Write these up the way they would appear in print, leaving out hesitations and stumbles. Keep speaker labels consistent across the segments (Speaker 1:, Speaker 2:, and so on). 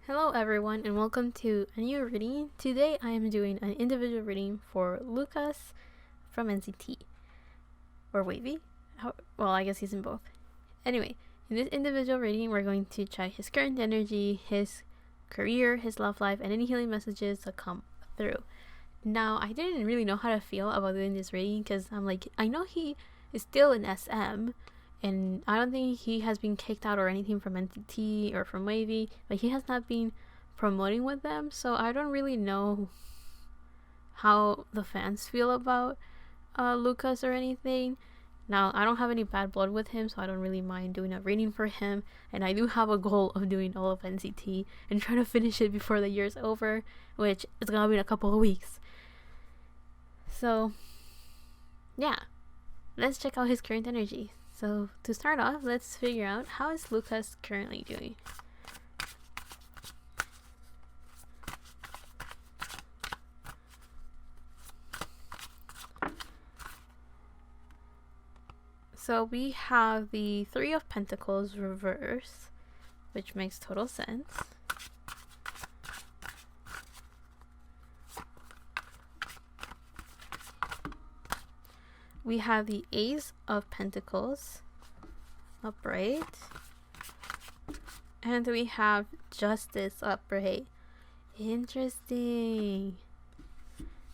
Speaker 1: Hello everyone and welcome to a new reading. Today I am doing an individual reading for Lucas from NCT. Or WayV? Well, I guess he's in both. Anyway, in this individual reading we're going to check his current energy, his career, his love life, and any healing messages that come through. Now, I didn't really know how to feel about doing this reading because I'm like, I know he is still in SM, and I don't think he has been kicked out or anything from NCT or from WayV, but he has not been promoting with them, so I don't really know how the fans feel about Lucas or anything. Now, I don't have any bad blood with him, so I don't really mind doing a reading for him, and I do have a goal of doing all of NCT and trying to finish it before the year's over, which is gonna be in a couple of weeks. So, yeah, let's check out his current energy. So to start off, let's figure out how is Lucas currently doing. So we have the Three of Pentacles reverse, which makes total sense. We have the Ace of Pentacles upright, and we have Justice upright. Interesting.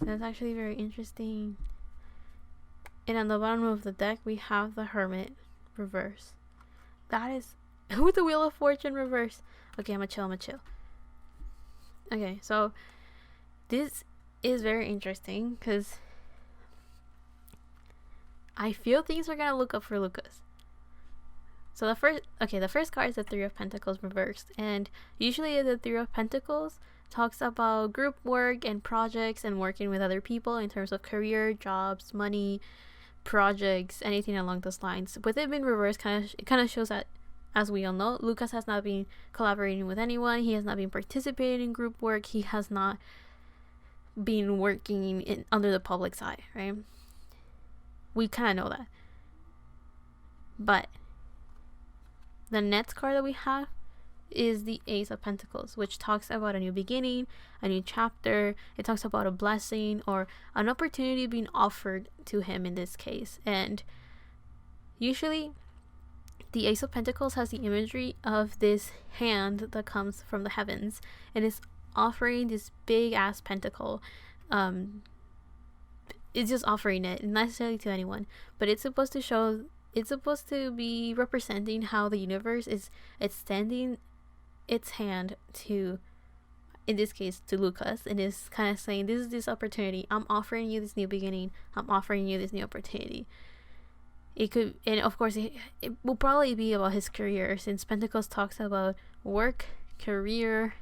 Speaker 1: That's actually very interesting. And on the bottom of the deck we have the Hermit reverse. That is with the Wheel of Fortune reverse. Okay, I'ma chill. Okay, so this is very interesting because I feel things are gonna look up for Lucas. So the first card is the Three of Pentacles reversed, and usually the Three of Pentacles talks about group work and projects and working with other people in terms of career, jobs, money, projects, anything along those lines. With it being reversed, it kind of shows that, as we all know, Lucas has not been collaborating with anyone. He has not been participating in group work. He has not been working under the public's eye, right? We kind of know that. But the next card that we have is the Ace of Pentacles, which talks about a new beginning, a new chapter. It talks about a blessing or an opportunity being offered to him in this case. And usually the Ace of Pentacles has the imagery of this hand that comes from the heavens and is offering this big ass pentacle. It's just offering it, not necessarily to anyone, but it's supposed to be representing how the universe is extending its hand to, in this case, to Lucas, and is kind of saying, this is this opportunity. I'm offering you this new beginning. I'm offering you this new opportunity. It could, and of course, it will probably be about his career, since Pentacles talks about work, career,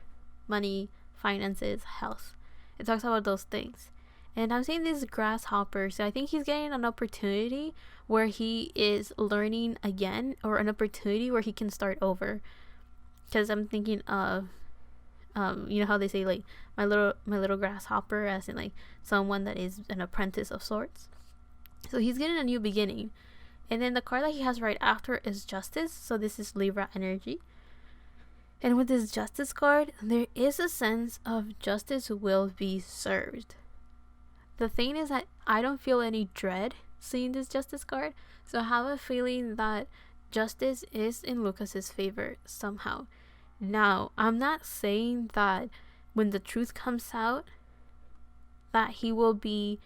Speaker 1: money, finances, health. It talks about those things. And I'm seeing this grasshopper, so I think he's getting an opportunity where he is learning again, or an opportunity where he can start over. Because I'm thinking of, you know how they say, like, my little grasshopper, as in like someone that is an apprentice of sorts. So he's getting a new beginning. And then the card that he has right after is Justice. So this is Libra energy. And with this Justice card, there is a sense of justice will be served. The thing is that I don't feel any dread seeing this Justice card, so I have a feeling that justice is in Lucas's favor somehow. Now, I'm not saying that when the truth comes out that he will be,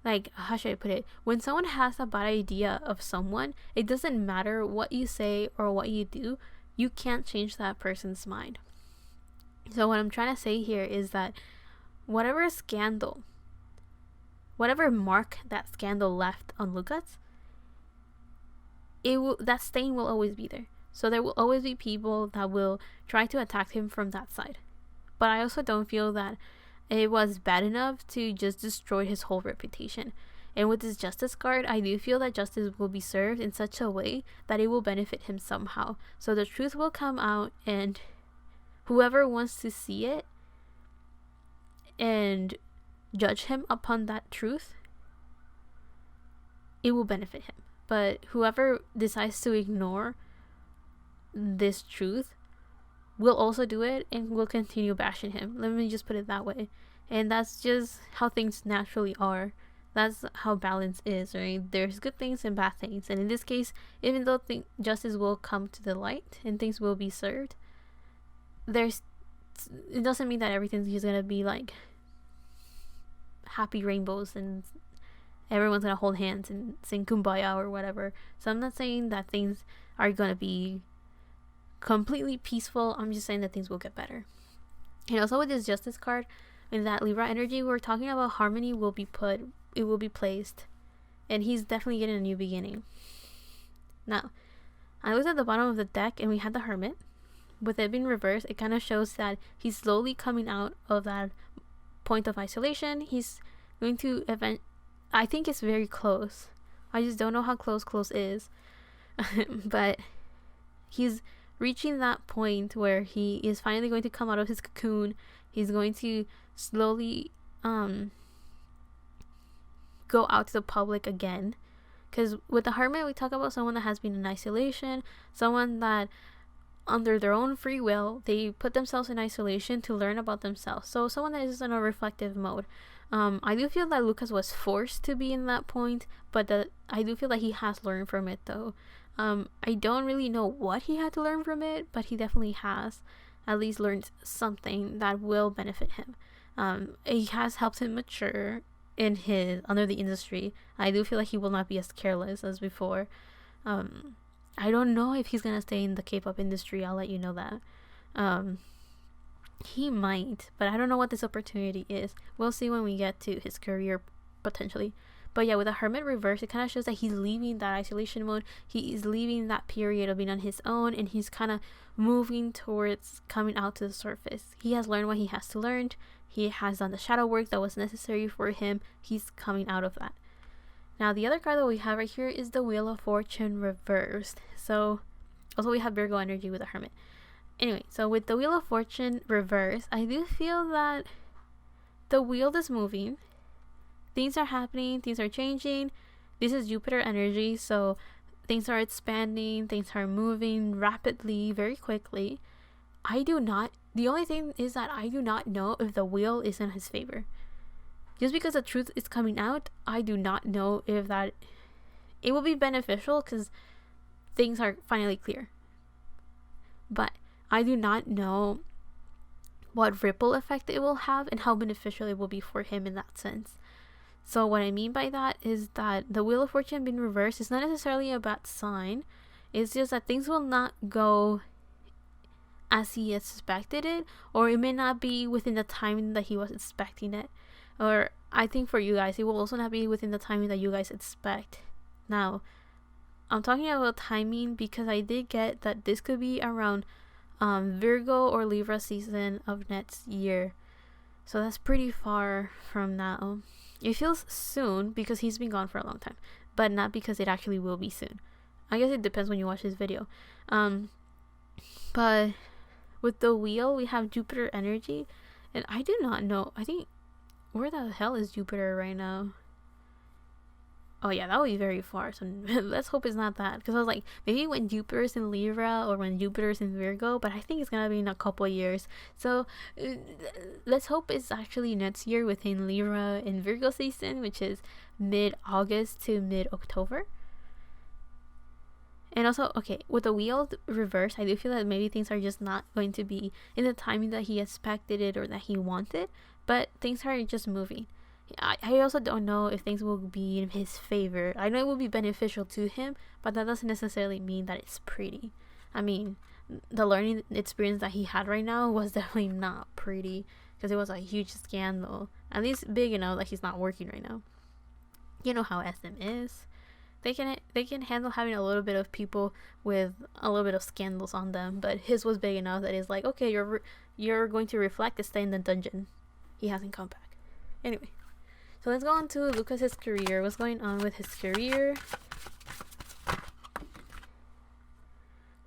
Speaker 1: like, how should I put it? When someone has a bad idea of someone, it doesn't matter what you say or what you do, you can't change that person's mind. So what I'm trying to say here is that whatever mark that scandal left on Lucas, that stain will always be there. So there will always be people that will try to attack him from that side. But I also don't feel that it was bad enough to just destroy his whole reputation. And with this Justice card, I do feel that justice will be served in such a way that it will benefit him somehow. So the truth will come out, and whoever wants to see it and judge him upon that truth, it will benefit him. But whoever decides to ignore this truth will also do it and will continue bashing him. Let me just put it that way. And that's just how things naturally are. That's how balance is, right? There's good things and bad things. And in this case, even though justice will come to the light and things will be served, it doesn't mean that everything's just gonna be like happy rainbows and everyone's gonna hold hands and sing kumbaya or whatever. So I'm not saying that things are gonna be completely peaceful. I'm just saying that things will get better. And also with this justice card, in that Libra energy, we're talking about harmony will be placed, and he's definitely getting a new beginning. Now, I looked at the bottom of the deck and we had the Hermit. With it being reversed, it kind of shows that he's slowly coming out of that point of isolation. He's going to I think it's very close. I just don't know how close is. But he's reaching that point where he is finally going to come out of his cocoon. He's going to slowly go out to the public again. Because with the Hermit, we talk about someone that has been in isolation, someone that under their own free will, they put themselves in isolation to learn about themselves. So someone that is in a reflective mode. I do feel that Lucas was forced to be in that point, but I do feel that he has learned from it though. I don't really know what he had to learn from it, but he definitely has at least learned something that will benefit him. It has helped him mature under the industry. I do feel like he will not be as careless as before. I don't know if he's gonna stay in the K-pop industry. I'll let you know that. He might, but I don't know what this opportunity is. We'll see when we get to his career, potentially. But yeah, with the Hermit reverse, it kind of shows that he's leaving that isolation mode. He is leaving that period of being on his own, and he's kind of moving towards coming out to the surface. He has learned what he has to learn. He has done the shadow work that was necessary for him. He's coming out of that. Now, the other card that we have right here is the Wheel of Fortune reversed. So, also we have Virgo energy with the Hermit. Anyway, so with the Wheel of Fortune reversed, I do feel that the wheel is moving. Things are happening. Things are changing. This is Jupiter energy, so things are expanding. Things are moving rapidly, very quickly. The only thing is that I do not know if the wheel is in his favor. Just because the truth is coming out, I do not know if that it will be beneficial because things are finally clear. But I do not know what ripple effect it will have and how beneficial it will be for him in that sense. So what I mean by that is that the Wheel of Fortune being reversed is not necessarily a bad sign. It's just that things will not go as he expected it, or it may not be within the timing that he was expecting it. Or I think for you guys, it will also not be within the timing that you guys expect. Now, I'm talking about timing because I did get that this could be around Virgo or Libra season of next year. So that's pretty far from now. It feels soon because he's been gone for a long time, but not because it actually will be soon. I guess it depends when you watch this video. But with the wheel, we have Jupiter energy, and I do not know. I think, where the hell is Jupiter right now? Oh yeah, that would be very far. So let's hope it's not that. Because I was like, maybe when Jupiter's in Libra or when Jupiter's in Virgo, but I think it's gonna be in a couple of years. So let's hope it's actually next year within Libra and Virgo season, which is mid-August to mid-October. And also, okay, with the wheel reverse, I do feel that maybe things are just not going to be in the timing that he expected it or that he wanted, but things are just moving. I also don't know if things will be in his favor. I know it will be beneficial to him, but that doesn't necessarily mean that it's pretty. I mean, the learning experience that he had right now was definitely not pretty because it was a huge scandal. At least big enough that he's not working right now. You know how SM is. They can handle having a little bit of people with a little bit of scandals on them, but his was big enough that it's like, okay, you're going to reflect and stay in the dungeon. He hasn't come back. Anyway, so let's go on to Lucas's career. What's going on with his career?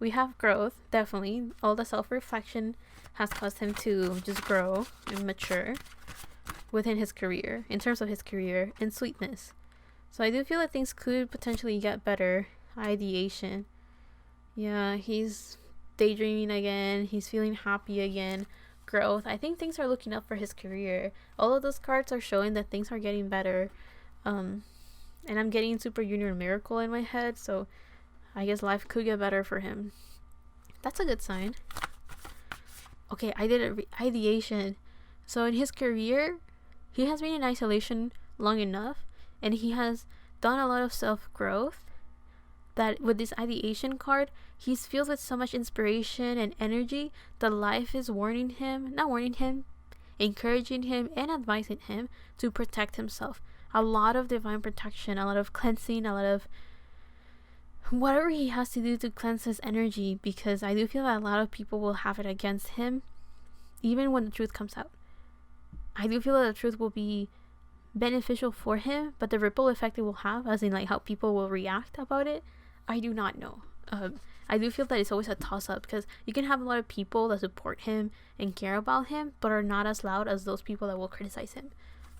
Speaker 1: We have growth, definitely. All the self-reflection has caused him to just grow and mature within his career, in terms of his career, and sweetness. So I do feel like things could potentially get better. Ideation. Yeah, he's daydreaming again. He's feeling happy again. Growth. I think things are looking up for his career. All of those cards are showing that things are getting better. And I'm getting Super Junior Miracle in my head, so I guess life could get better for him. That's a good sign. Okay, I did ideation. So in his career, he has been in isolation long enough, and he has done a lot of self-growth, that with this ideation card, he's filled with so much inspiration and energy that life is encouraging him and advising him to protect himself. A lot of divine protection, a lot of cleansing, a lot of whatever he has to do to cleanse his energy, because I do feel that a lot of people will have it against him even when the truth comes out. I do feel that the truth will be beneficial for him, but the ripple effect it will have, as in like how people will react about it, I do not know. I do feel that it's always a toss-up, because you can have a lot of people that support him and care about him, but are not as loud as those people that will criticize him.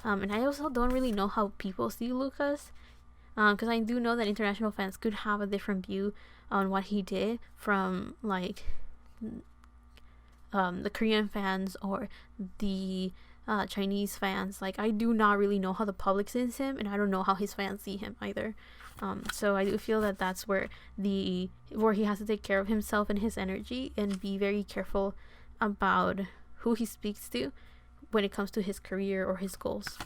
Speaker 1: And I also don't really know how people see Lucas, because I do know that international fans could have a different view on what he did from like the Korean fans or the Chinese fans. Like, I do not really know how the public sees him, and I don't know how his fans see him either. So I do feel that that's where he has to take care of himself and his energy, and be very careful about who he speaks to when it comes to his career or his goals.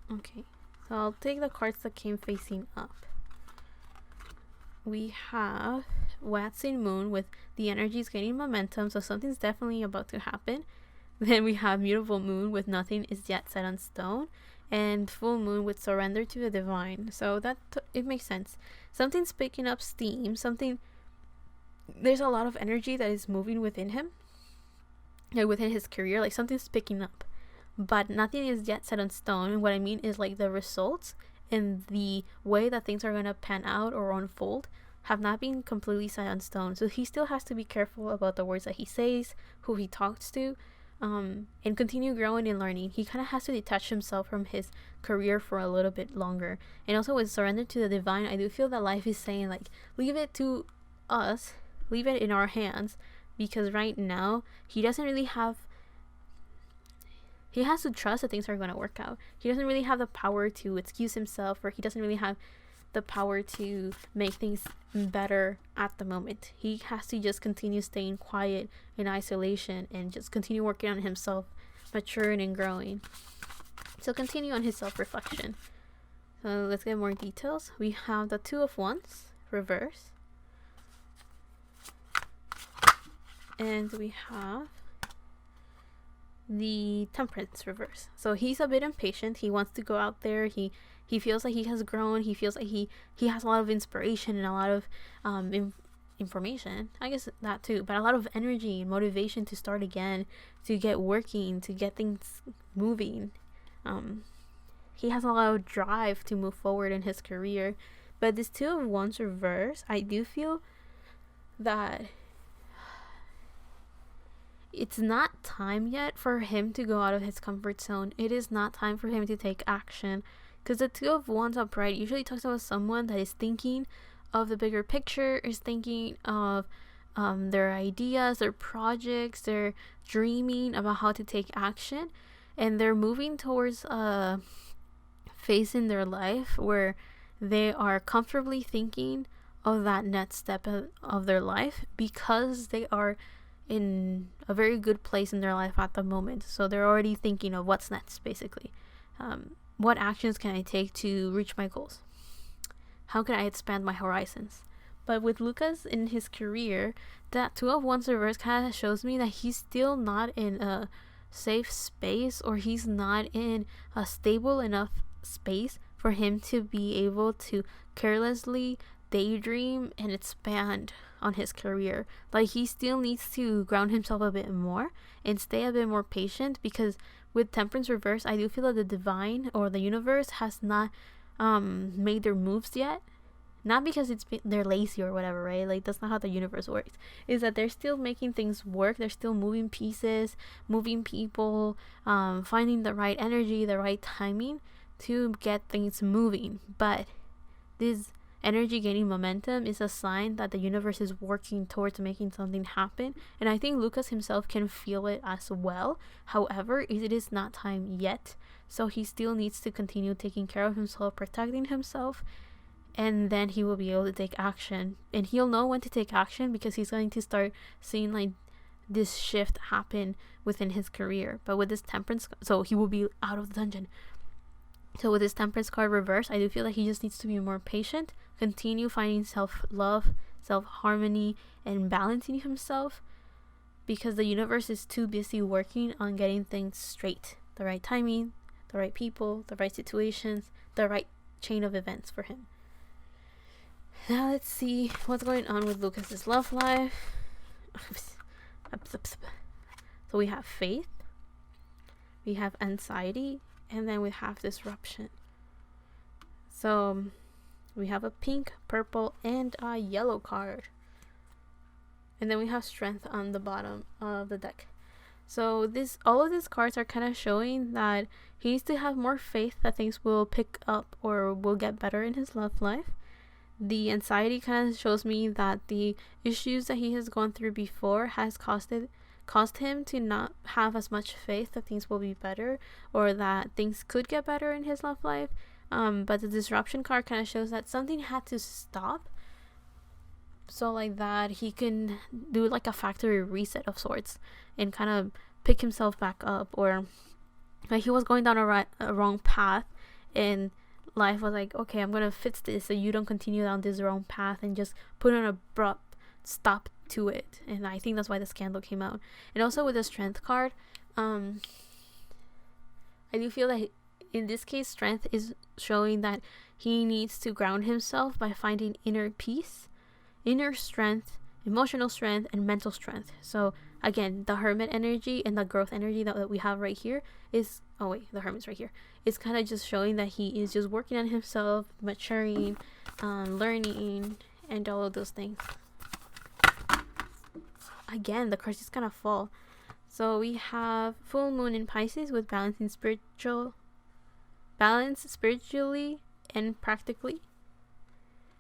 Speaker 1: Okay, so I'll take the cards that came facing up. We have waxing moon with the energies gaining momentum, so something's definitely about to happen. Then we have mutable moon with nothing is yet set on stone, and full moon with surrender to the divine. So it makes sense. Something's picking up steam. There's a lot of energy that is moving within him, like within his career. Like, something's picking up, but nothing is yet set on stone. And what I mean is, like, the results and the way that things are going to pan out or unfold have not been completely set on stone. So he still has to be careful about the words that he says, who he talks to, and continue growing and learning. He kind of has to detach himself from his career for a little bit longer. And also with surrender to the divine, I do feel that life is saying, like, leave it to us, leave it in our hands, because right now he doesn't really have he has to trust that things are going to work out. He doesn't really have the power to excuse himself, or he doesn't really have the power to make things better at the moment. He has to just continue staying quiet in isolation and just continue working on himself, maturing and growing. So continue on his self-reflection. So let's get more details. We have the Two of Wands, reverse. And we have the Temperance, reverse. So he's a bit impatient. He wants to go out there. He feels like he has grown. He feels like he has a lot of inspiration and a lot of information. I guess that too, but a lot of energy and motivation to start again, to get working, to get things moving. He has a lot of drive to move forward in his career. But this Two of Wands reverse, I do feel that it's not time yet for him to go out of his comfort zone. It is not time for him to take action, because the Two of Wands upright usually talks about someone that is thinking of the bigger picture, is thinking of their ideas, their projects, they're dreaming about how to take action, and they're moving towards a phase in their life where they are comfortably thinking of that next step of their life, because they are in a very good place in their life at the moment. So they're already thinking of what's next, basically. What actions can I take to reach my goals? How can I expand my horizons? But with Lucas in his career, that Two of Wands reverse kind of shows me that he's still not in a safe space, or he's not in a stable enough space for him to be able to carelessly daydream and expand on his career. Like, he still needs to ground himself a bit more and stay a bit more patient, because with Temperance reverse, I do feel that the divine or the universe has not made their moves yet. Not because they're lazy or whatever, right? Like, that's not how the universe works. Is that they're still making things work. They're still moving pieces, moving people, finding the right energy, the right timing to get things moving. But this energy gaining momentum is a sign that the universe is working towards making something happen, and I think Lucas himself can feel it as well. However, it is not time yet, so he still needs to continue taking care of himself, protecting himself, and then he will be able to take action, and he'll know when to take action because he's going to start seeing like this shift happen within his career. But with this temperance, so he will be out of the dungeon. So with this temperance card reversed, I do feel like he just needs to be more patient, continue finding self-love, self-harmony, and balancing himself, because the universe is too busy working on getting things straight. The right timing, the right people, the right situations, the right chain of events for him. Now let's see what's going on with Lucas's love life. So we have faith, we have anxiety, and then we have disruption. So we have a pink, purple, and a yellow card. And then we have strength on the bottom of the deck. So all of these cards are kind of showing that he needs to have more faith that things will pick up or will get better in his love life. The anxiety kind of shows me that the issues that he has gone through before has caused him to not have as much faith that things will be better or that things could get better in his love life. But the disruption card kind of shows that something had to stop, so like that he can do like a factory reset of sorts and kind of pick himself back up, or like he was going down a wrong path and life was like, okay, I'm gonna fix this so you don't continue down this wrong path, and just put an abrupt stop to it. And I think that's why the scandal came out. And also with the strength card, I do feel that in this case strength is showing that he needs to ground himself by finding inner peace, inner strength, emotional strength, and mental strength. So again, the hermit energy and the growth energy that we have right here is, oh wait, the hermit's right here. It's kind of just showing that he is just working on himself, maturing, learning, and all of those things. Again, the cards just kind of fall. So we have full moon in Pisces with balance spiritually and practically.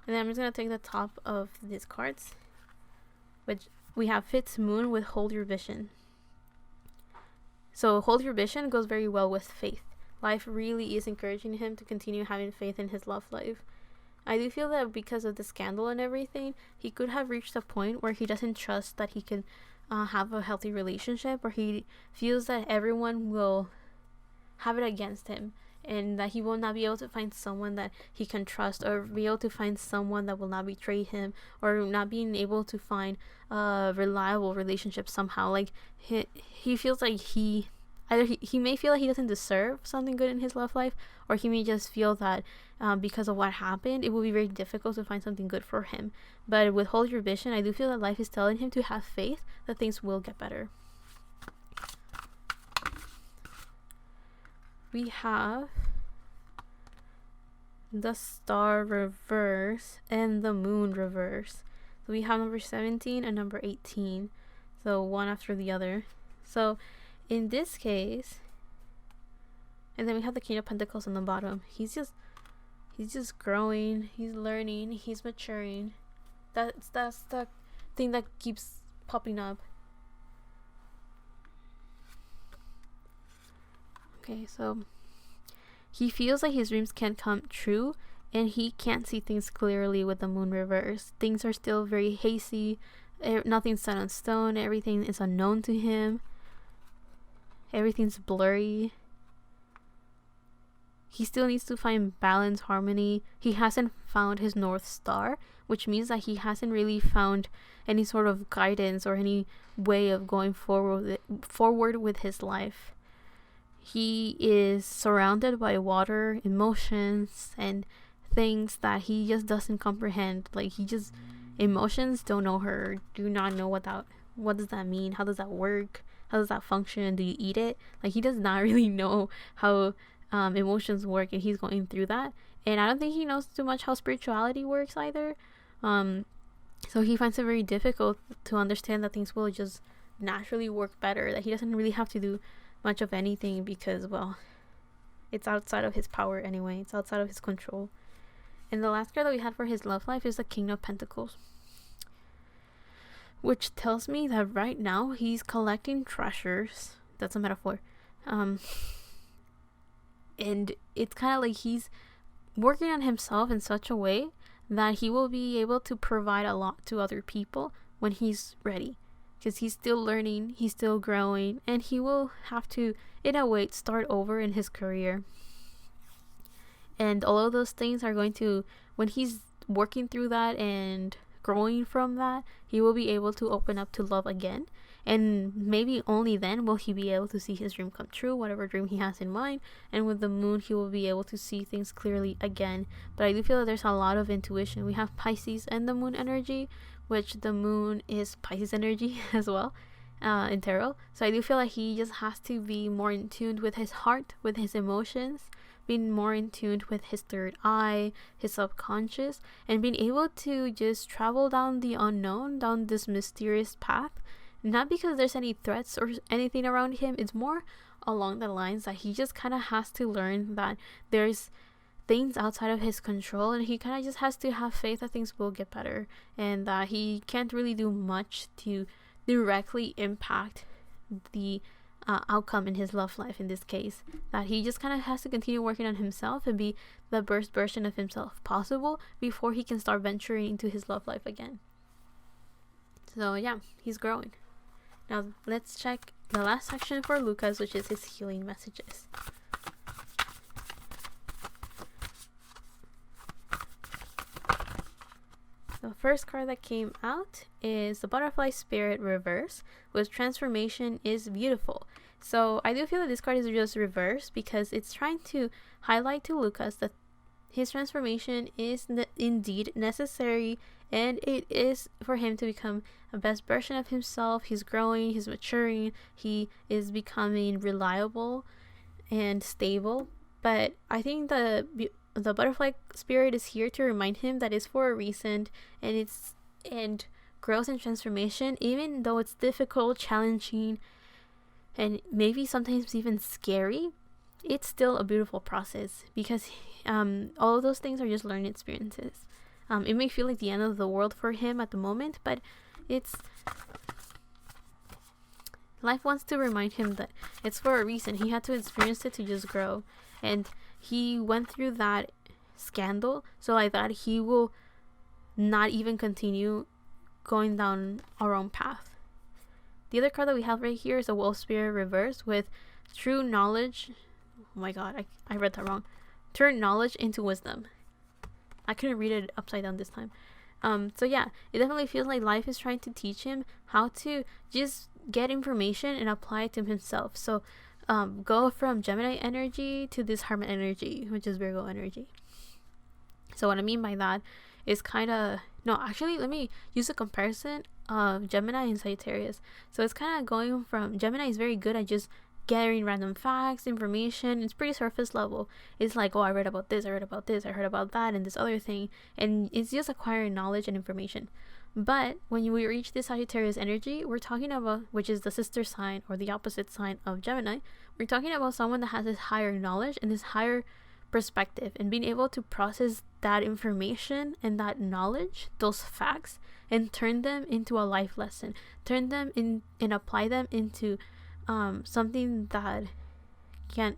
Speaker 1: And then I'm just going to take the top of these cards, which we have fifth moon with hold your vision. So hold your vision goes very well with faith. Life really is encouraging him to continue having faith in his love life. I do feel that because of the scandal and everything, he could have reached a point where he doesn't trust that he can have a healthy relationship, or he feels that everyone will have it against him, and that he will not be able to find someone that he can trust, or be able to find someone that will not betray him, or not being able to find a reliable relationship somehow. Like he feels like he may feel like he doesn't deserve something good in his love life, or he may just feel that because of what happened, it will be very difficult to find something good for him. But with hold your vision, I do feel that life is telling him to have faith that things will get better. We have the star reverse and the moon reverse. So we have number 17 and number 18. So one after the other. So in this case, and then we have the King of Pentacles on the bottom. He's just growing, he's learning, he's maturing. That's the thing that keeps popping up. Okay, so he feels like his dreams can't come true, and he can't see things clearly with the moon reverse. Things are still very hazy. Nothing's set on stone. Everything is unknown to him. Everything's blurry. He still needs to find balance, harmony. He hasn't found his North Star, which means that he hasn't really found any sort of guidance or any way of going forward with his life. He is surrounded by water, emotions, and things that he just doesn't comprehend. Like, emotions don't know her, do not know what does that mean, how does that work, how does that function, do you eat it? Like, he does not really know how emotions work, and he's going through that. And I don't think he knows too much how spirituality works either. So he finds it very difficult to understand that things will just naturally work better, that he doesn't really have to do much of anything, because, well, It's outside of his power anyway. It's outside of his control. And the last card that we had for his love life is the King of Pentacles, which tells me that right now he's collecting treasures. That's a metaphor. And it's kind of like he's working on himself in such a way that he will be able to provide a lot to other people when he's ready, because he's still learning, he's still growing, and he will have to, in a way, start over in his career. And all of those things are going to, when he's working through that and growing from that, he will be able to open up to love again. And maybe only then will he be able to see his dream come true, whatever dream he has in mind. And with the moon, he will be able to see things clearly again. But I do feel that there's a lot of intuition. We have Pisces and the moon energy, which the moon is Pisces energy as well in tarot. So I do feel like he just has to be more in tune with his heart, with his emotions, being more in tune with his third eye, his subconscious, and being able to just travel down the unknown, down this mysterious path. Not because there's any threats or anything around him. It's more along the lines that he just kind of has to learn that there's things outside of his control, and he kind of just has to have faith that things will get better, and that he can't really do much to directly impact the outcome in his love life in this case. That he just kind of has to continue working on himself and be the best version of himself possible before he can start venturing into his love life again. So yeah, he's growing. Now let's check the last section for Lucas, which is his healing messages. The first card that came out is the Butterfly Spirit Reverse, which transformation is beautiful. So I do feel that this card is just reversed because it's trying to highlight to Lucas that his transformation is indeed necessary, and it is for him to become a best version of himself. He's growing, he's maturing, he is becoming reliable and stable. But I think the butterfly spirit is here to remind him that it's for a reason, and growth and transformation, even though it's difficult, challenging, and maybe sometimes even scary, it's still a beautiful process, because all of those things are just learning experiences. It may feel like the end of the world for him at the moment, but life wants to remind him that it's for a reason. He had to experience it to just grow, and he went through that scandal so like that he will not even continue going down our own path. The other card that we have right here is a Wolf Spirit Reverse with true knowledge. Oh my god, I read that wrong. Turn knowledge into wisdom. I couldn't read it upside down this time. So yeah, it definitely feels like life is trying to teach him how to just get information and apply it to himself. So go from Gemini energy to this Hermit energy, which is Virgo energy. So what I mean by that is let me use a comparison of Gemini and Sagittarius. So it's kind of going from, Gemini is very good at just gathering random facts, information. It's pretty surface level. It's like, oh, I read about this, I heard about that, and this other thing, and it's just acquiring knowledge and information. But when we reach this Sagittarius energy, we're talking about, which is the sister sign or the opposite sign of Gemini, we're talking about someone that has this higher knowledge and this higher perspective, and being able to process that information and that knowledge, those facts, and turn them into a life lesson, turn them in and apply them into something that can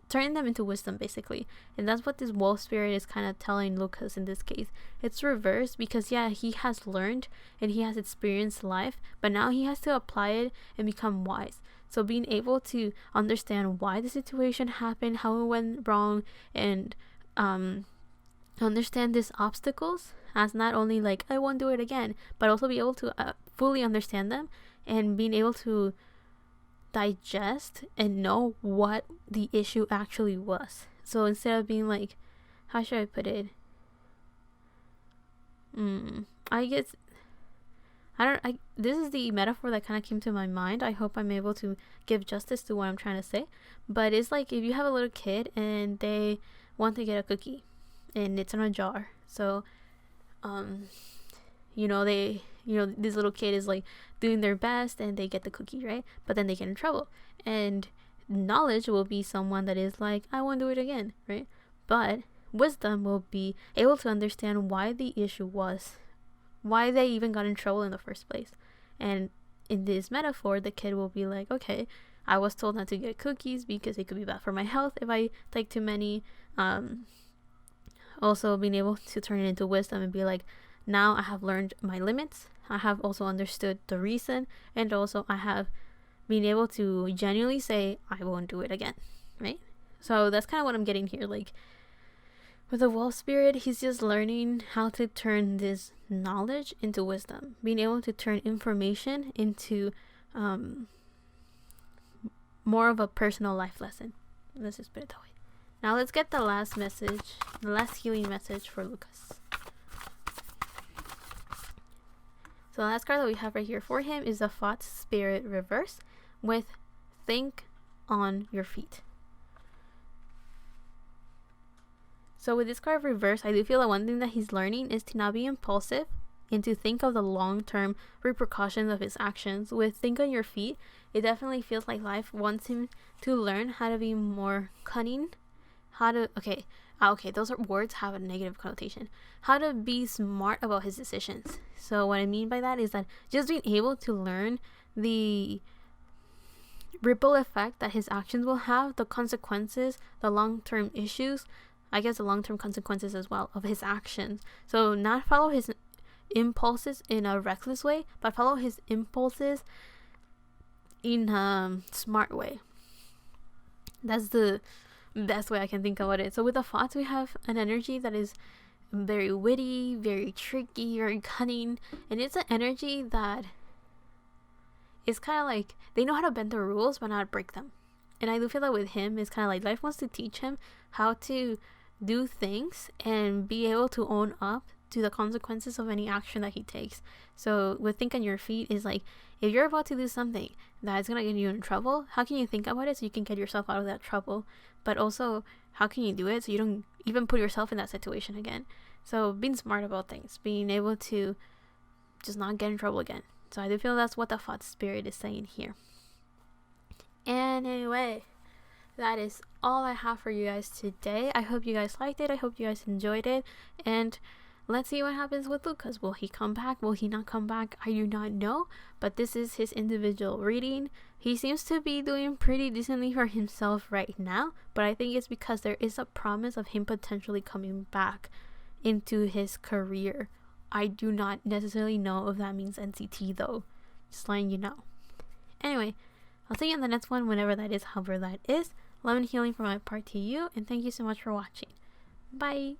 Speaker 1: turn them into wisdom, basically. And that's what this wolf spirit is kind of telling Lucas in this case. It's reversed because yeah, he has learned and he has experienced life, but now he has to apply it and become wise. So being able to understand why the situation happened, how it went wrong, and understand these obstacles as not only like, I won't do it again, but also be able to fully understand them and being able to digest and know what the issue actually was. So instead of being like, how should I put it? This is the metaphor that kind of came to my mind. I hope I'm able to give justice to what I'm trying to say. But it's like if you have a little kid and they want to get a cookie and it's in a jar. So, this little kid is like doing their best and they get the cookie, right? But then they get in trouble. And knowledge will be someone that is like, I won't do it again, right? But wisdom will be able to understand why the issue was, why they even got in trouble in the first place. And in this metaphor, the kid will be like, okay, I was told not to get cookies because it could be bad for my health if I take too many. Also being able to turn it into wisdom and be like, now I have learned my limits. I have also understood the reason, and also I have been able to genuinely say I won't do it again, right? So that's kind of what I'm getting here. Like with the wolf spirit, he's just learning how to turn this knowledge into wisdom, being able to turn information into more of a personal life lesson. Let's just put it that way. Now let's get the last message, the last healing message for Lucas. So the last card that we have right here for him is the Fox Spirit reverse with think on your feet. So with this card reverse, I do feel that one thing that he's learning is to not be impulsive and to think of the long-term repercussions of his actions. With think on your feet, it definitely feels like life wants him to learn how to be more cunning, how to, okay, those are words have a negative connotation. How to be smart about his decisions. So what I mean by that is that just being able to learn the ripple effect that his actions will have, the consequences, the long-term issues, I guess the long-term consequences as well of his actions. So not follow his impulses in a reckless way, but follow his impulses in a smart way. That's the best way I can think about it. So with the Fox, we have an energy that is very witty, very tricky, very cunning, and it's an energy that is kind of like they know how to bend the rules but not break them. And I do feel that with him, it's kind of like life wants to teach him how to do things and be able to own up to the consequences of any action that he takes. So with think on your feet is like, if you're about to do something that's gonna get you in trouble, how can you think about it so you can get yourself out of that trouble? But also, how can you do it so you don't even put yourself in that situation again? So being smart about things, being able to just not get in trouble again. So I do feel that's what the Fox Spirit is saying here. And anyway, that is all I have for you guys today. I hope you guys liked it. I hope you guys enjoyed it. And let's see what happens with Lucas. Will he come back? Will he not come back? I do not know. But this is his individual reading. He seems to be doing pretty decently for himself right now. But I think it's because there is a promise of him potentially coming back into his career. I do not necessarily know if that means NCT though. Just letting you know. Anyway, I'll see you in the next one whenever that is, however that is. Love and healing from my part to you. And thank you so much for watching. Bye.